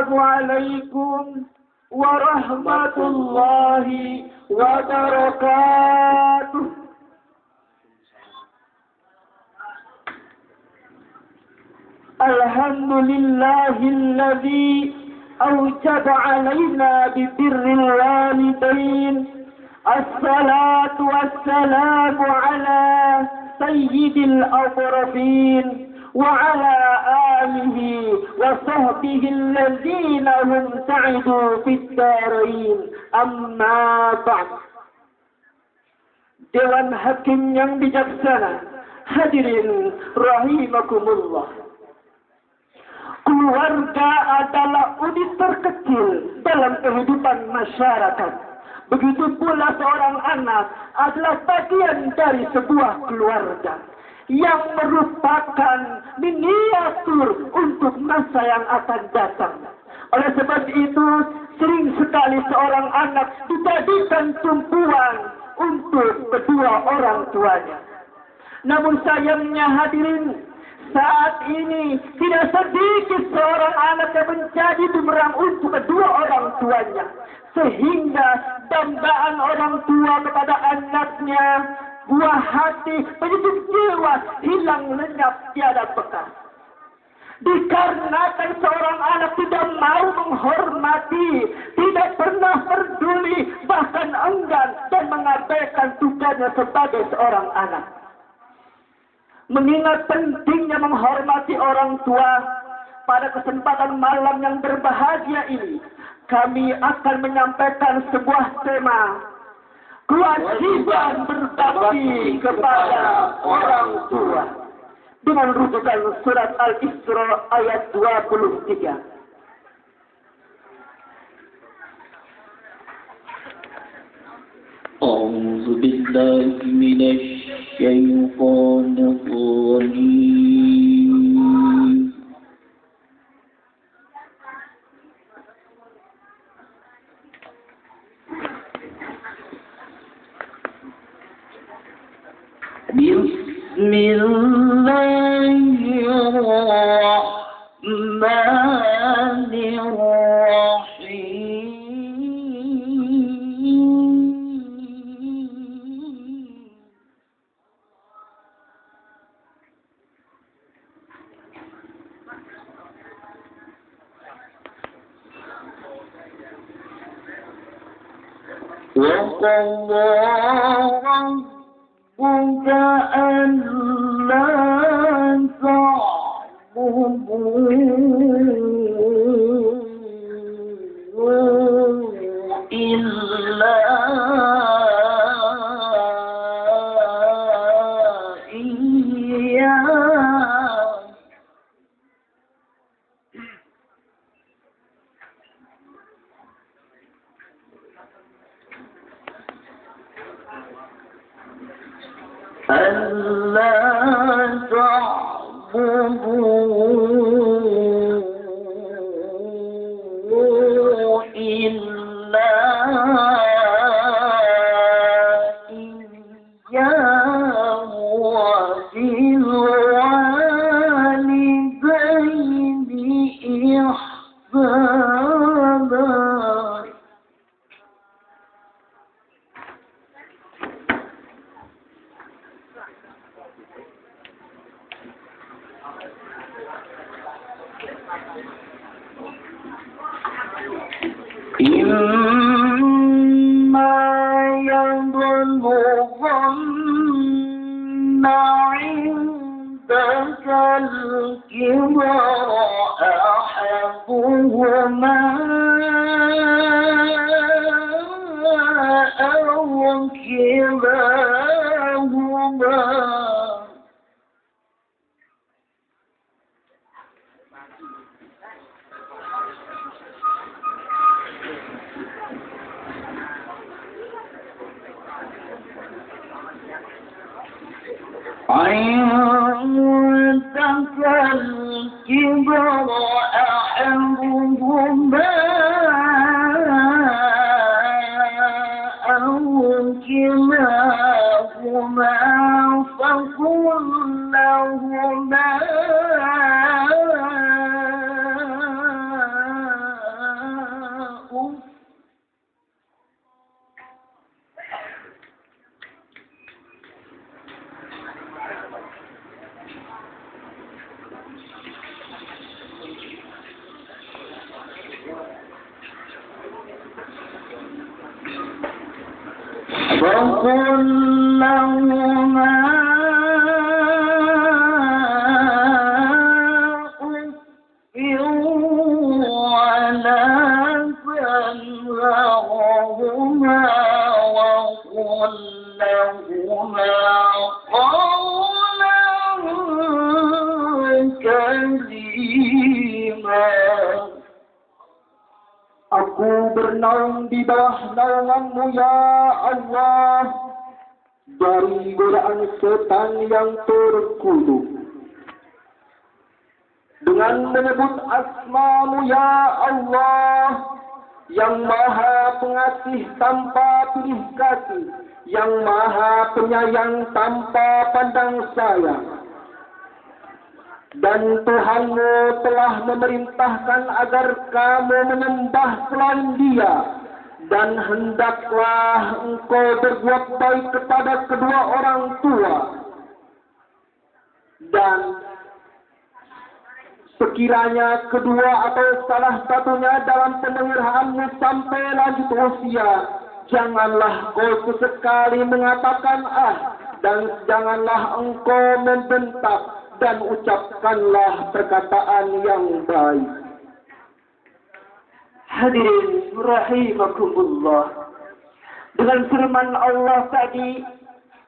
Assalamualaikum warahmatullahi wabarakatuh. Alhamdulillahilladzi awjaba alaina bibirril walidain. Assalatu wassalamu ala sayyidil awrafin وعلى آله وصحبه الذين هم سعدوا في الدارين أما بعد. Dewan Hakim yang bijaksana, hadirin rahimakumullah. Keluarga adalah unit terkecil dalam kehidupan masyarakat. Begitu pula seorang anak adalah bagian dari sebuah keluarga yang merupakan miniatur untuk masa yang akan datang. Oleh sebab itu, sering sekali seorang anak dijadikan tumpuan untuk kedua orang tuanya. Namun sayangnya hadirin, saat ini tidak sedikit seorang anak yang menjadi bumerang untuk kedua orang tuanya. Sehingga dambaan orang tua kepada anaknya, buah hati, penyejuk jiwa hilang lenyap tiada bekas. Dikarenakan seorang anak tidak mau menghormati, tidak pernah peduli, bahkan enggan dan mengabaikan tugasnya sebagai seorang anak. Mengingat pentingnya menghormati orang tua, pada kesempatan malam yang berbahagia ini, kami akan menyampaikan sebuah tema, kewajiban berbakti kepada orang tua, dengan rujukan surat Al-Isra ayat 23. A'udzu billahi minasy syaithanir rajim. Bismillahirrahmanirrahim. Wa qadara rabbuka alla ta'budu illa iyyah. ألا تعبدوا إلا إياه وبالوالدين إحسانا. إما يبلغن عندك الكبر أحدهما أو كلاهما عندك الكبر أحدهما فقل لهما ولا تنهرهما وقل لهما قولا كريما. Aku bernaung di bawah naungan-Mu ya Allah dari godaan setan yang terkutuk. Dengan menyebut asma-Mu ya Allah yang maha pengasih tanpa pilih kasih, yang maha penyayang tanpa pandang sayang. Dan Tuhan-Mu telah memerintahkan agar kamu menyembah selain Dia, dan hendaklah Engkau berbuat baik kepada kedua orang tua. Dan sekiranya kedua atau salah satunya dalam penyerahan-Mu sampai lanjut usia, janganlah Kau sesekali mengatakan dan janganlah Engkau membentak, dan ucapkanlah perkataan yang baik. Hadirin rahimakumullah. Dengan firman Allah tadi,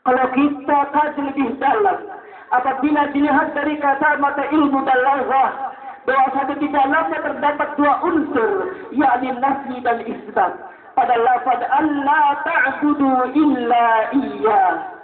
kalau kita kaji lebih dalam, apabila dilihat dari kata mata ilmu balaghah, bahwa di dalamnya terdapat dua unsur, yakni nafi dan isbat. Pada lafaz Allah ta'budu illa Iyyah.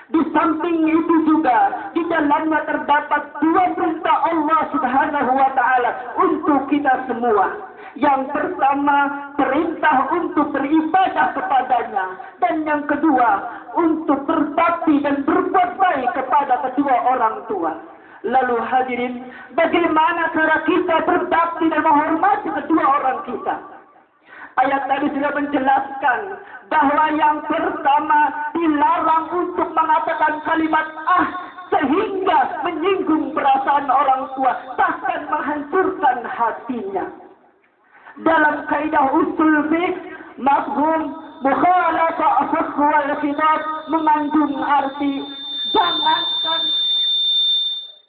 Di samping itu juga di dalamnya terdapat dua perintah Allah Subhanahu wa taala untuk kita semua. Yang pertama, perintah untuk beribadah kepadanya, dan yang kedua, untuk berbakti dan berbuat baik kepada kedua orang tua. Lalu hadirin, bagaimana cara kita berbakti dan menghormati kedua orang kita? Ayat tadi sudah menjelaskan bahwa yang pertama dilarang untuk mengatakan kalimat sehingga menyinggung perasaan orang tua, bahkan menghancurkan hatinya. Dalam kaidah usul fiqh, mafhum mukhalafah asah wal khitab mengandung arti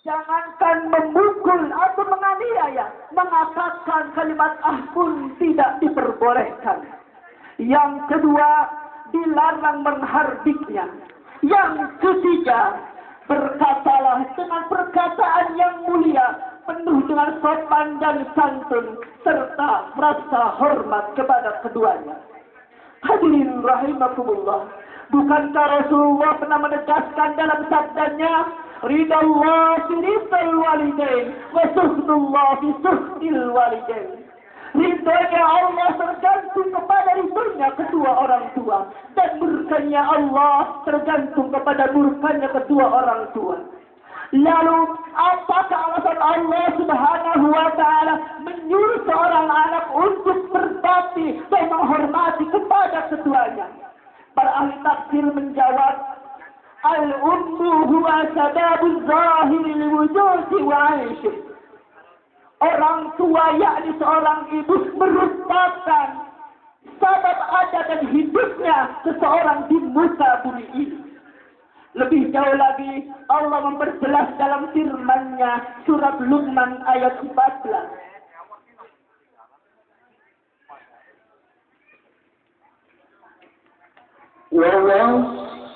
jangankan memukul atau menganiaya, mengatakan kalimat pun tidak diperbolehkan. Yang kedua, dilarang menghardiknya. Yang ketiga, berkatalah dengan perkataan yang mulia, penuh dengan sopan dan santun, serta rasa hormat kepada keduanya. Hadirin rahimakumullah, bukankah Rasulullah pernah menegaskan dalam sabdanya, ridallah fi ridal walidain wa suhdullah fi suhdil walidain. Ridhonya Allah tergantung kepada ridhonya kedua orang tua, dan murkanya Allah tergantung kepada murkanya kedua orang tua. Lalu apakah alasan Allah Subhanahu wa taala menyuruh seorang anak untuk berbakti dan menghormati kepada keduanya? Para ahli tafsir menjawab, al-ummu huwa sababuz zahiri liwujudi wa 'aishi. Orang tua yakni seorang ibu merupakan sebab ada dan hidupnya seseorang di muka bumi ini. Lebih jauh lagi, Allah memperjelas dalam firman-Nya surat Luqman ayat 14.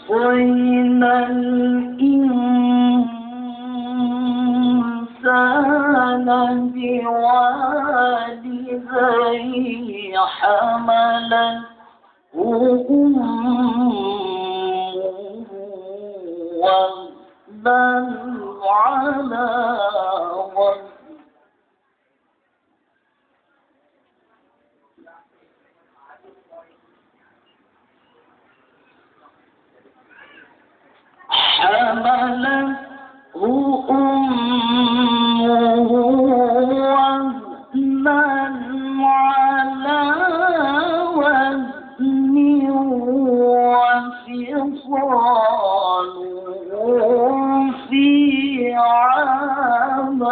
وَوَصَّيْنَا الْإِنسَانَ بِوَالِدَيْهِ حَمَلَتْهُ أُمُّهُ وَهْنًا عَلَى وَهْنٍ حملته أمه وهنا على وهن وفصاله في عامين.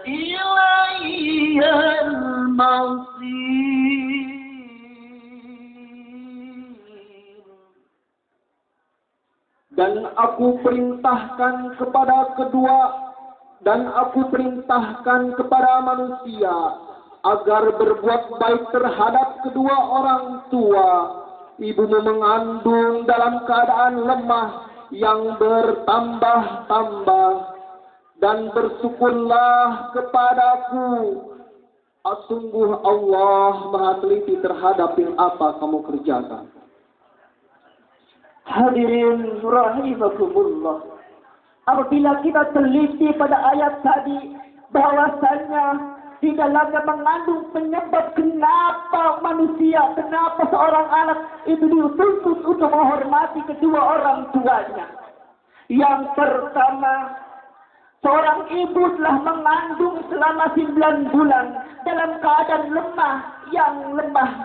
إلي المصير. Dan aku perintahkan kepada manusia agar berbuat baik terhadap kedua orang tua. Ibumu mengandung dalam keadaan lemah yang bertambah-tambah, dan bersyukurlah kepadaku. Sungguh Allah Maha teliti terhadap yang apa kamu kerjakan. Hadirin rahimakumullah. Apabila kita teliti pada ayat tadi, bahwasannya di dalamnya mengandung penyebab kenapa seorang anak itu dituntut untuk menghormati kedua orang tuanya. Yang pertama, seorang ibu telah mengandung selama 9 bulan dalam keadaan lemah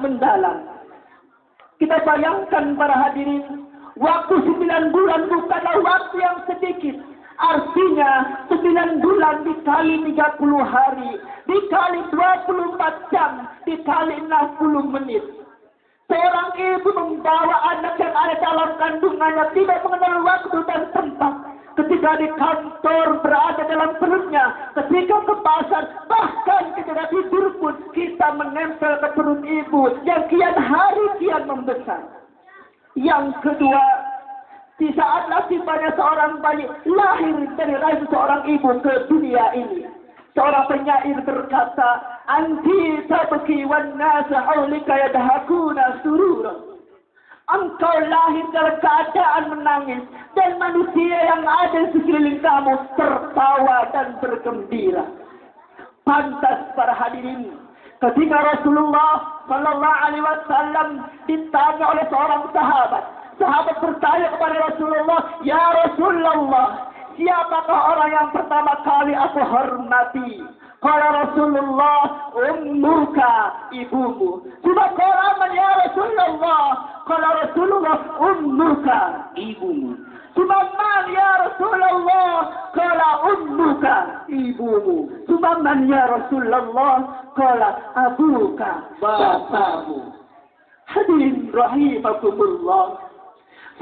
mendalam. Kita bayangkan para hadirin, waktu 9 bulan bukanlah waktu yang sedikit. Artinya 9 bulan dikali 30 hari, dikali 24 jam, dikali 60 menit. Seorang ibu membawa anak yang ada dalam kandungannya, tidak mengenal waktu dan tempat. Ketika di kantor berada dalam perutnya, ketika ke pasar, bahkan ketika tidur pun kita menempel ke perut ibu yang kian hari kian membesar. Yang kedua, di saat nasibnya seorang bayi lahir dari rahim seorang ibu ke dunia ini, seorang penyair berkata, "Anti tabki wan nas haulika yadhakuna surura." Engkau lahir dalam keadaan menangis, dan manusia yang ada di sekeliling kamu tertawa dan bergembira. Pantas para hadirin, ketika Rasulullah Sallallahu Alaihi Wasallam ditanya oleh seorang sahabat bertanya kepada Rasulullah, "Ya Rasulullah, siapakah orang yang pertama kali aku hormati?" Kala Rasulullah, "Ummuka," ibumu. Sudah kalaman ya Rasulullah. Kala Rasulullah, "Ummuka," ibumu. Subhanallah ya Rasulullah. Kala ummuka, ibumu. Subhanallah ya Rasulullah. Kala abuka, bapakmu. Hadirin rahimakumullah.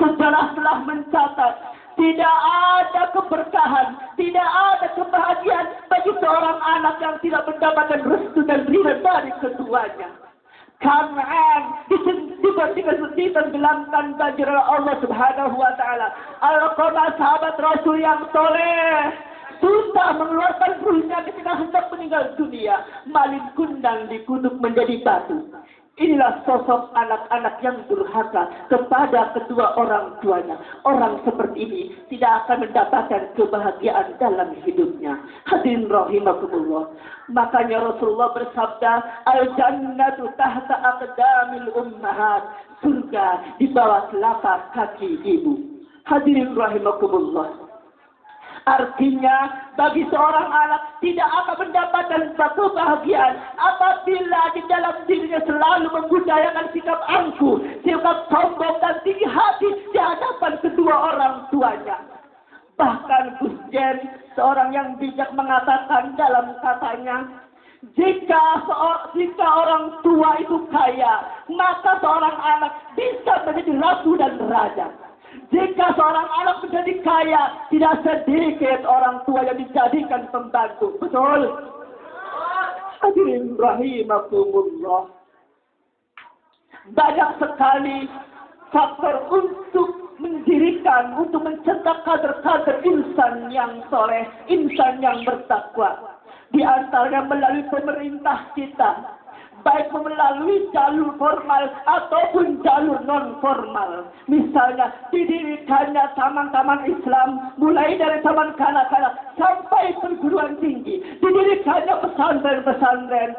Sejarah telah mencatat, tidak ada keberkahan, tidak ada kebahagiaan bagi seorang anak yang tidak mendapatkan restu dan ridha dari keduanya. Kan'an ditenggelamkan banjir Allah Subhanahu wa taala. Al-Qamah, sahabat Rasul yang soleh, susah mengeluarkan ruhnya ketika hendak meninggal dunia. Malin kundang dikutuk menjadi batu. Inilah sosok anak-anak yang durhaka kepada kedua orang tuanya. Orang seperti ini tidak akan mendapatkan kebahagiaan dalam hidupnya. Hadirin rahimakumullah. Makanya Rasulullah bersabda, "Al-jannatu tahta aqdamil ummahat." Surga di bawah telapak kaki ibu. Hadirin rahimakumullah. Artinya, bagi seorang anak tidak akan mendapatkan satu kebahagiaan apabila di dalam dirinya selalu membudayakan sikap angkuh, sikap sombong dan tinggi hati di hadapan kedua orang tuanya. Bahkan Gus Jen, seorang yang bijak, mengatakan dalam katanya, jika orang tua itu kaya, maka seorang anak bisa menjadi ratu dan raja. Jika seorang anak menjadi kaya, tidak sedikit orang tua yang dijadikan pembantu. Betul? Hadirin rahimakumullah. Banyak sekali faktor untuk mendirikan, untuk mencetak kader-kader insan yang soleh, insan yang bertakwa. Di antaranya melalui pemerintah kita, baik melalui jalur formal ataupun jalur non-formal. Misalnya, didirikannya taman-taman Islam, mulai dari taman kanak-kanak sampai perguruan tinggi. Didirikannya pesantren-pesantren,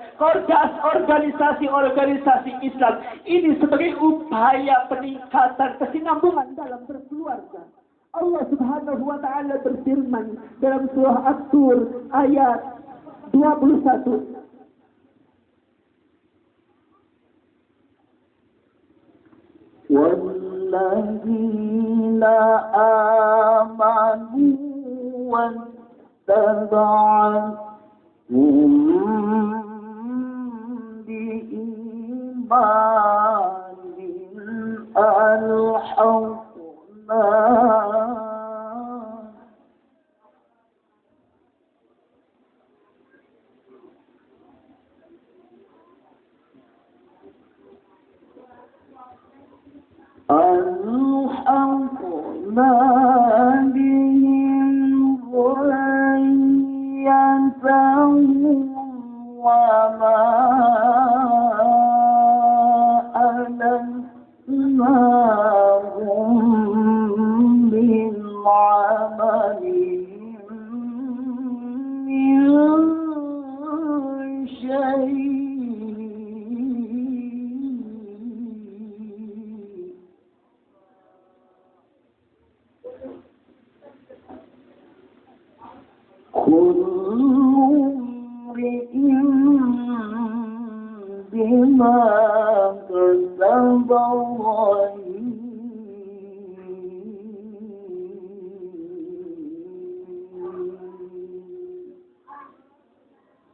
organisasi-organisasi Islam. Ini sebagai upaya peningkatan kesinambungan dalam berkeluarga. Allah Subhanahu wa taala berfirman dalam surah At-Tur ayat 21. وَالَّذِينَ آمَنُوا وَاتَّبَعَتْهُمْ بإيمان ألحقنا بهم ذريتهم وما ألتناهم من عملهم من شيء كل امرئ بما كسب رهين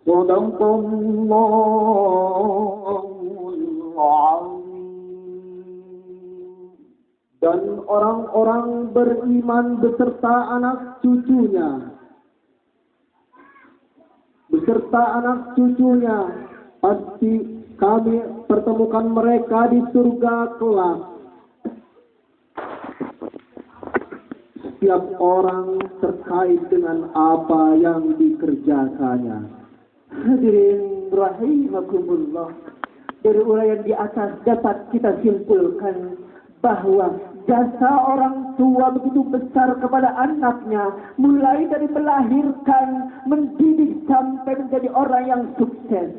صدق Allahul Azim. Dan orang-orang beriman beserta anak cucunya pasti kami pertemukan mereka di surga kelak. Setiap orang terkait dengan apa yang dikerjakannya. Hadirin rahimakumullah, dari uraian di atas dapat kita simpulkan bahwa jasa orang tua begitu besar kepada anaknya, mulai dari melahirkan, mendidik sampai menjadi orang yang sukses.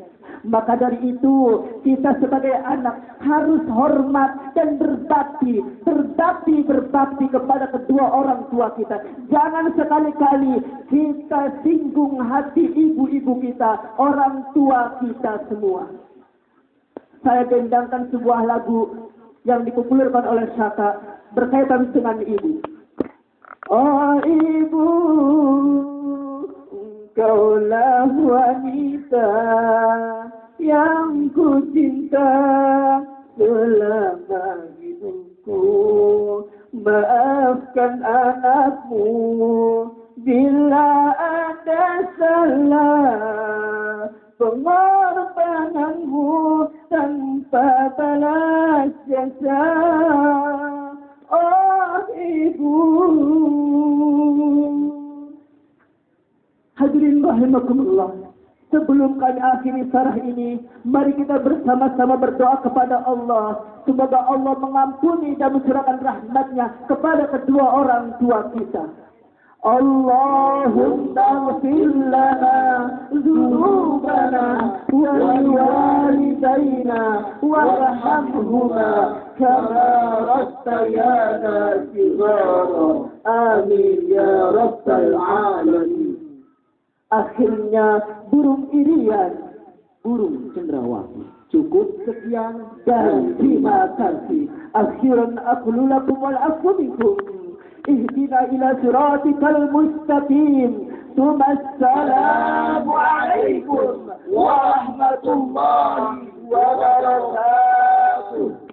Maka dari itu kita sebagai anak harus hormat dan berbakti kepada kedua orang tua kita. Jangan sekali-kali kita singgung hati ibu-ibu kita, orang tua kita semua. Saya dendangkan sebuah lagu yang dipopulerkan oleh Syaka berkaitan dengan ibu. Oh ibu, engkaulah wanita yang ku cinta selama hidupku. Maafkan anakmu bila ada salah, pengorbananmu tanpa balas jasa. Oh ibu. Hadirin rahimakumullah, sebelum kami akhiri sarah ini, mari kita bersama-sama berdoa kepada Allah. Semoga Allah mengampuni dan mencurahkan rahmatnya kepada kedua orang tua kita. Allahumma ighfir lana dzunubana wa liwalidayna warhamhuma kama rabbayana shighara. Amin ya rabbal alamin. Akhirnya burung irian, burung cendrawasih. Cukup sekian dan terima kasih. Akhiran aqulu lakum wal afu minkum. Ihdina ila siratikal mustaqim. Assalamu alaikum warahmatullahi wabarakatuh.